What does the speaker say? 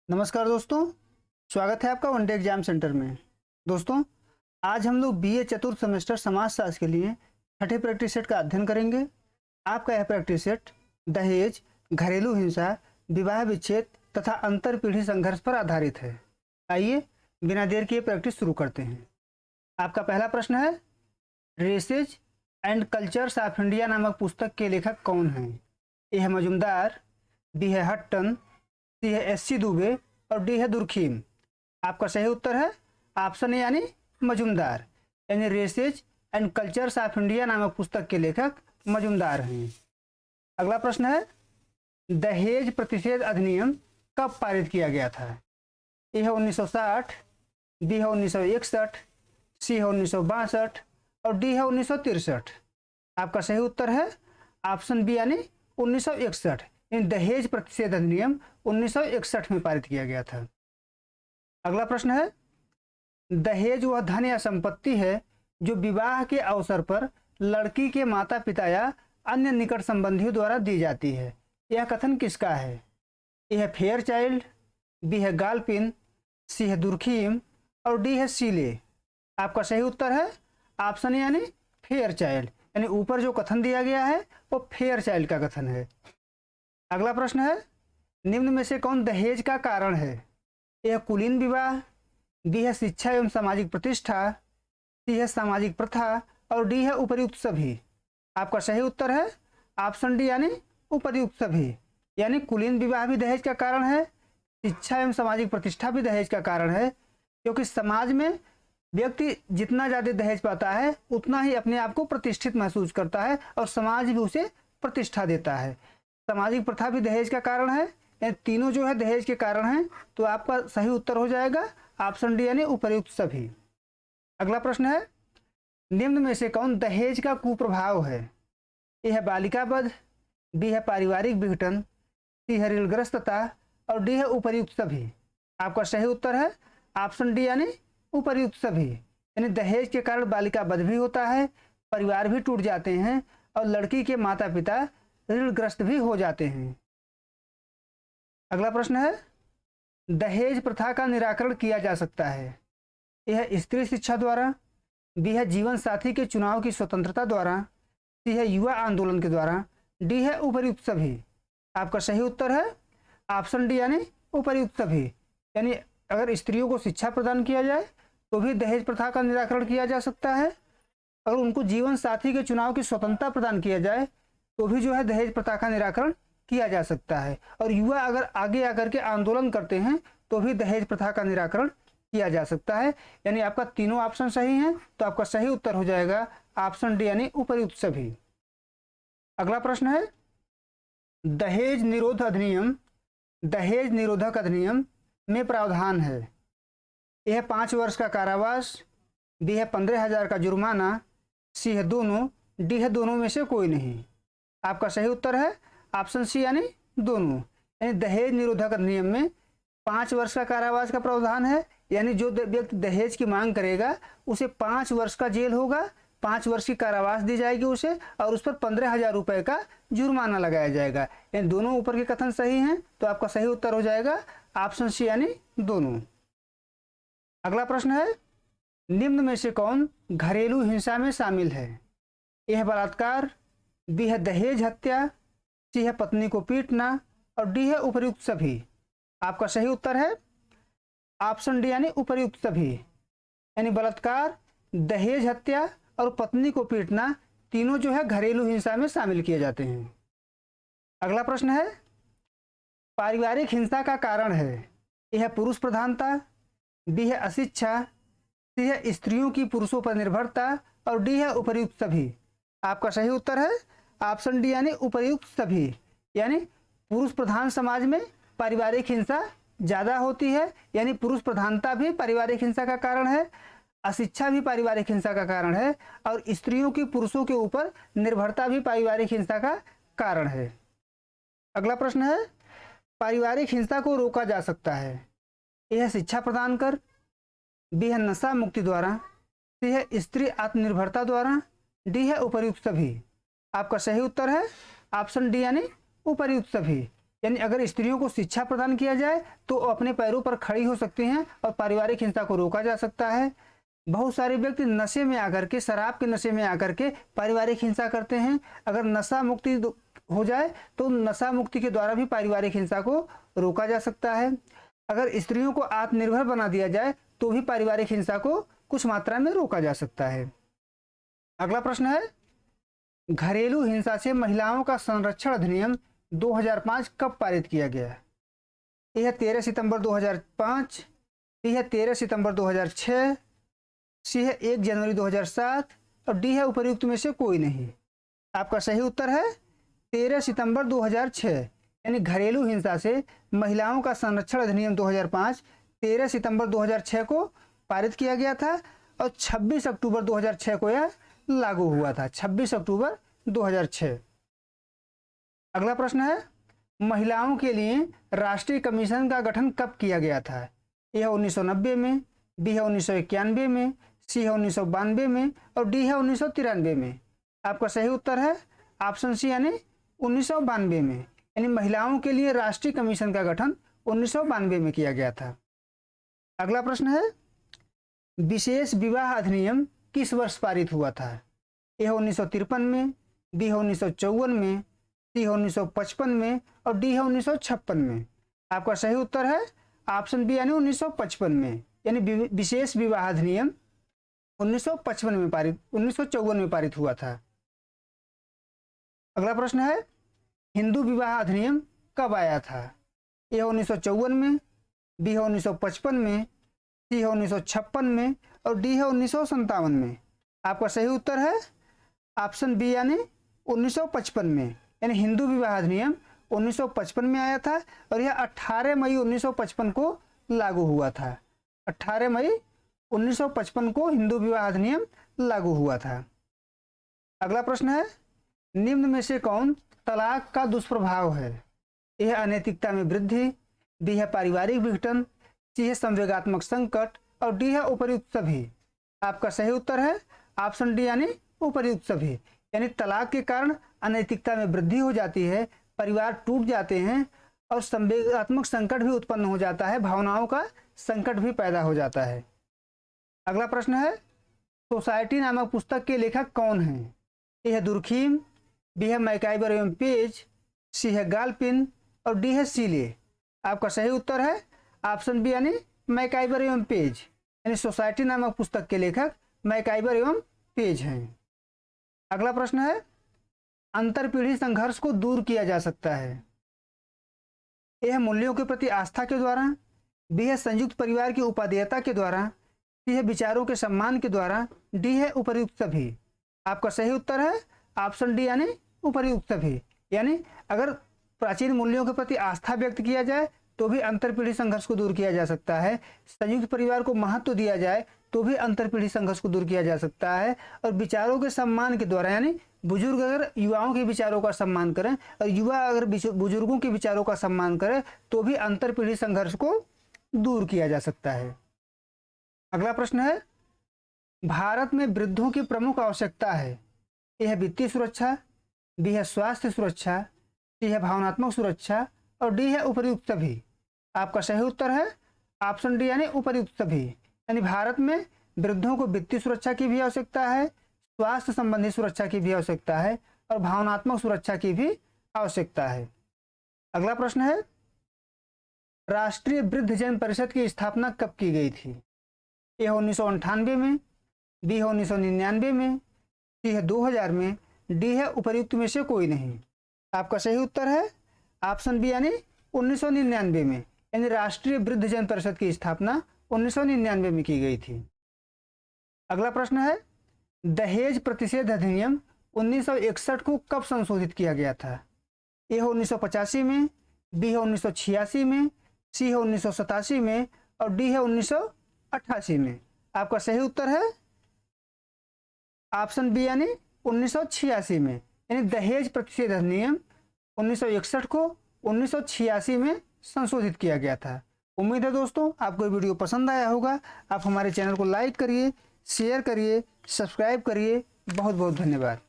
नमस्कार दोस्तों, स्वागत है आपका वनडे एग्जाम सेंटर में। दोस्तों, आज हम लोग बीए चतुर्थ सेमेस्टर समाजशास्त्र के लिए छठे प्रैक्टिस सेट का अध्ययन करेंगे। आपका यह प्रैक्टिस सेट दहेज, घरेलू हिंसा, विवाह विच्छेद तथा अंतर पीढ़ी संघर्ष पर आधारित है। आइए बिना देर किए प्रैक्टिस शुरू करते हैं। आपका पहला प्रश्न है, races and cultures of India नामक पुस्तक के लेखक कौन हैं? ए है मजुमदार, बी है हट्टन, सी है एस.सी. दुबे और डी है दुर्खीम। आपका सही उत्तर है ऑप्शन ए यानी मजुमदार, यानी races and cultures of India नामक पुस्तक के लेखक मजुमदार हैं। अगला प्रश्न है, दहेज प्रतिषेध अधिनियम कब पारित किया गया था? ए है 1960, बी है 1961, सी है 1962 और डी है 1963। आपका सही उत्तर है ऑप्शन बी यानी 1961। इन दहेज प्रतिषेध अधिनियम 1961 में पारित किया गया था। अगला प्रश्न है, दहेज वह धन या संपत्ति है जो विवाह के अवसर पर लड़की के माता पिता या अन्य निकट संबंधियों द्वारा दी जाती है। यह कथन किसका है? ए है फेयर चाइल्ड, बी है गालपिन, सी है दुर्खीम और डी है सीले। आपका सही उत्तर है ऑप्शन यानी फेयर चाइल्ड, यानी ऊपर जो कथन दिया गया है वो फेयर चाइल्ड का कथन है। अगला प्रश्न है, निम्न में से कौन दहेज का कारण है? ए है कुलीन विवाह, बी है शिक्षा एवं सामाजिक प्रतिष्ठा, सी है सामाजिक प्रथा और डी है उपर्युक्त सभी। आपका सही उत्तर है ऑप्शन डी यानी उपर्युक्त सभी, यानी कुलीन विवाह भी दहेज का कारण है, शिक्षा एवं सामाजिक प्रतिष्ठा भी दहेज का कारण है, क्योंकि समाज में व्यक्ति जितना ज़्यादा दहेज पाता है उतना ही अपने आप को प्रतिष्ठित महसूस करता है और समाज भी उसे प्रतिष्ठा देता है। सामाजिक प्रथा भी दहेज का कारण है, यानी तीनों जो है दहेज के कारण हैं। तो आपका सही उत्तर हो जाएगा ऑप्शन डी यानी उपर्युक्त सभी। अगला प्रश्न है, निम्न में से कौन दहेज का कुप्रभाव है? ए है बालिका वध, बी है पारिवारिक विघटन, सी है ऋणग्रस्तता और डी है उपर्युक्त सभी। आपका सही उत्तर है ऑप्शन डी यानी उपर्युक्त सभी, यानी दहेज के कारण बालिका वध भी होता है, परिवार भी टूट जाते हैं और लड़की के माता पिता ऋणग्रस्त भी हो जाते हैं। अगला प्रश्न है, दहेज प्रथा का निराकरण किया जा सकता है। यह स्त्री शिक्षा द्वारा, बी है जीवन साथी के चुनाव की स्वतंत्रता द्वारा, सी है युवा आंदोलन के द्वारा, डी है उपर्युक्त सभी। आपका सही उत्तर है ऑप्शन डी यानी उपर्युक्त सभी, यानी अगर स्त्रियों को शिक्षा प्रदान किया जाए तो भी दहेज प्रथा का निराकरण किया जा सकता है, अगर उनको जीवन साथी के चुनाव की स्वतंत्रता प्रदान किया जाए तो भी जो है दहेज प्रथा का निराकरण किया जा सकता है, और युवा अगर आगे आकर के आंदोलन करते हैं तो भी दहेज प्रथा का निराकरण किया जा सकता है। यानी आपका तीनों ऑप्शन सही हैं, तो आपका सही उत्तर हो जाएगा ऑप्शन डी यानी उपर्युक्त सभी। अगला प्रश्न है, दहेज निरोधक अधिनियम में प्रावधान है। ए है 5 वर्ष का कारावास, बी है 15,000 का जुर्माना, सी है दोनों, डी है दोनों में से कोई नहीं। आपका सही उत्तर है ऑप्शन सी यानी दोनों, यानी दहेज निरोधक अधिनियम में 5 वर्ष का कारावास का प्रावधान है, यानी जो व्यक्ति दहेज की मांग करेगा उसे 5 वर्ष का जेल होगा, 5 वर्ष की कारावास दी जाएगी उसे, और उस पर 15,000 रुपये का जुर्माना लगाया जाएगा। यानी दोनों ऊपर के कथन सही हैं, तो आपका सही उत्तर हो जाएगा ऑप्शन सी यानी दोनों। अगला प्रश्न है, निम्न में से कौन घरेलू हिंसा में शामिल है? ए है बलात्कार, बी है दहेज हत्या, सी है पत्नी को पीटना और डी है उपर्युक्त सभी। आपका सही उत्तर है ऑप्शन डी यानी उपर्युक्त सभी, यानी बलात्कार, दहेज हत्या और पत्नी को पीटना तीनों जो है घरेलू हिंसा में शामिल किए जाते हैं। अगला प्रश्न है, पारिवारिक हिंसा का कारण है। यह है पुरुष प्रधानता, बी है अशिक्षा, सी है स्त्रियों की पुरुषों पर निर्भरता और डी है उपर्युक्त सभी। आपका सही उत्तर है ऑप्शन डी यानी उपर्युक्त सभी, यानी पुरुष प्रधान समाज में पारिवारिक हिंसा ज़्यादा होती है, यानी पुरुष प्रधानता भी पारिवारिक हिंसा का कारण है, अशिक्षा भी पारिवारिक हिंसा का कारण है और स्त्रियों की पुरुषों के ऊपर निर्भरता भी पारिवारिक हिंसा का कारण है। अगला प्रश्न है, पारिवारिक हिंसा को रोका जा सकता है। ए है शिक्षा प्रदान कर, बी है नशा मुक्ति द्वारा, सी है स्त्री आत्मनिर्भरता द्वारा, डी है उपर्युक्त सभी। आपका सही उत्तर है ऑप्शन डी यानी उपर्युक्त सभी, यानी अगर स्त्रियों को शिक्षा प्रदान किया जाए तो अपने पैरों पर खड़ी हो सकती हैं और पारिवारिक हिंसा को रोका जा सकता है। बहुत सारे व्यक्ति नशे में आकर के, शराब के नशे में आकर के पारिवारिक हिंसा करते हैं। अगर नशा मुक्ति हो जाए तो नशा मुक्ति के द्वारा भी पारिवारिक हिंसा को रोका जा सकता है। अगर स्त्रियों को आत्मनिर्भर बना दिया जाए तो भी पारिवारिक हिंसा को कुछ मात्रा में रोका जा सकता है। अगला प्रश्न है, घरेलू हिंसा से महिलाओं का संरक्षण अधिनियम 2005 कब पारित किया गया? ए है 13 सितंबर 2005, बी है 13 सितंबर 2006, सी है 1 जनवरी 2007 और डी है उपर्युक्त में से कोई नहीं। आपका सही उत्तर है 13 सितंबर 2006, यानी घरेलू हिंसा से महिलाओं का संरक्षण अधिनियम 2005 13 सितंबर 2006 को पारित किया गया था और 26 अक्टूबर 2006 को यह लागू हुआ था। 26 अक्टूबर 2006। अगला प्रश्न है, महिलाओं के लिए राष्ट्रीय कमीशन का गठन कब किया गया था? ए है 1990 में, बी है 1991 में, सी है 1992 में और डी है 1993 में। आपका सही उत्तर है ऑप्शन सी यानी 1992 में, यानी महिलाओं के लिए राष्ट्रीय कमीशन का गठन 1992 में किया गया था। अगला प्रश्न है, विशेष विवाह अधिनियम किस वर्ष पारित हुआ था? ए है 1953 में, बी है 1954 में, सी है 1955 में और डी है 1956 में। आपका सही उत्तर है ऑप्शन बी यानी 1955 में, यानी विशेष विवाह अधिनियम 1954 में पारित हुआ था। अगला प्रश्न है, हिंदू विवाह अधिनियम कब आया था? ए है 1954 में, बी है 1955 में, सी है 1956 में और डी है 1957 में। आपका सही उत्तर है ऑप्शन बी यानी 1955 में, यानी हिंदू विवाह अधिनियम 1955 में आया था और यह 18 मई 1955 को लागू हुआ था। 18 मई 1955 को हिंदू विवाह अधिनियम लागू हुआ था। अगला प्रश्न है, निम्न में से कौन तलाक का दुष्प्रभाव है? ए है अनैतिकता में वृद्धि, बी है पारिवारिक विघटन, सी है संवेगात्मक संकट और डी है उपर्युक्त सभी। आपका सही उत्तर है ऑप्शन डी यानी उपर्युक्त सभी, यानी तलाक के कारण अनैतिकता में वृद्धि हो जाती है, परिवार टूट जाते हैं और संवेगात्मक संकट भी उत्पन्न हो जाता है, भावनाओं का संकट भी पैदा हो जाता है। अगला प्रश्न है, सोसाइटी नामक पुस्तक के लेखक कौन हैं? ए है दुर्खीम, बी है मैकाइबर एवं पेज, सी है गालपिन और डी है सीले। आपका सही उत्तर है ऑप्शन बी यानी मैकाइबर एवं पेज, यानी सोसाइटी नामक पुस्तक के लेखक मैकाइबर एवं पेज हैं। अगला प्रश्न है, अंतरपीढ़ी संघर्ष को दूर किया जा सकता है? ए है मूल्यों के प्रति आस्था के द्वारा, बी है संयुक्त परिवार की उपादेयता के द्वारा, सी है विचारों के सम्मान के द्वारा, डी है उपर्युक्त सभी। आपका सही उत्तर है ऑप्शन डी यानी उपर्युक्त सभी, यानी अगर प्राचीन मूल्यों के प्रति आस्था व्यक्त किया जाए तो भी अंतरपीढ़ी संघर्ष को दूर किया जा सकता है, संयुक्त परिवार को महत्व दिया जाए तो भी अंतरपीढ़ी संघर्ष को दूर किया जा सकता है और विचारों के सम्मान के द्वारा, यानी बुजुर्ग अगर युवाओं के विचारों का सम्मान करें और युवा अगर बुजुर्गों के विचारों का सम्मान करें तो भी अंतरपीढ़ी संघर्ष को दूर किया जा सकता है। अगला प्रश्न है, भारत में वृद्धों की प्रमुख आवश्यकता है? ए है वित्तीय सुरक्षा, बी है स्वास्थ्य सुरक्षा, सी है भावनात्मक सुरक्षा और डी है उपर्युक्त सभी। आपका सही उत्तर है ऑप्शन डी यानी उपर्युक्त सभी, यानी भारत में वृद्धों को वित्तीय सुरक्षा की भी आवश्यकता है, स्वास्थ्य संबंधी सुरक्षा की भी आवश्यकता है और भावनात्मक सुरक्षा की भी आवश्यकता है। अगला प्रश्न है, राष्ट्रीय वृद्धजन परिषद की स्थापना कब की गई थी? ए है 1998 में, बी है 1999 में, सी है 2000 में, डी है उपर्युक्त में से कोई नहीं। आपका सही उत्तर है ऑप्शन बी यानी 1999 में, यानी राष्ट्रीय वृद्धजन परिषद की स्थापना 1999 में की गई थी। अगला प्रश्न है, दहेज प्रतिषेध अधिनियम 1961 को कब संशोधित किया गया था? ए है 1985 में, बी है 1986 में, सी है 1987 में और डी है 1988 में। आपका सही उत्तर है ऑप्शन बी यानी 1986 में, यानी दहेज प्रतिषेध अधिनियम 1961 को 1986 में संशोधित किया गया था। उम्मीद है दोस्तों आपको ये वीडियो पसंद आया होगा। आप हमारे चैनल को लाइक करिए, शेयर करिए, सब्सक्राइब करिए। बहुत बहुत धन्यवाद।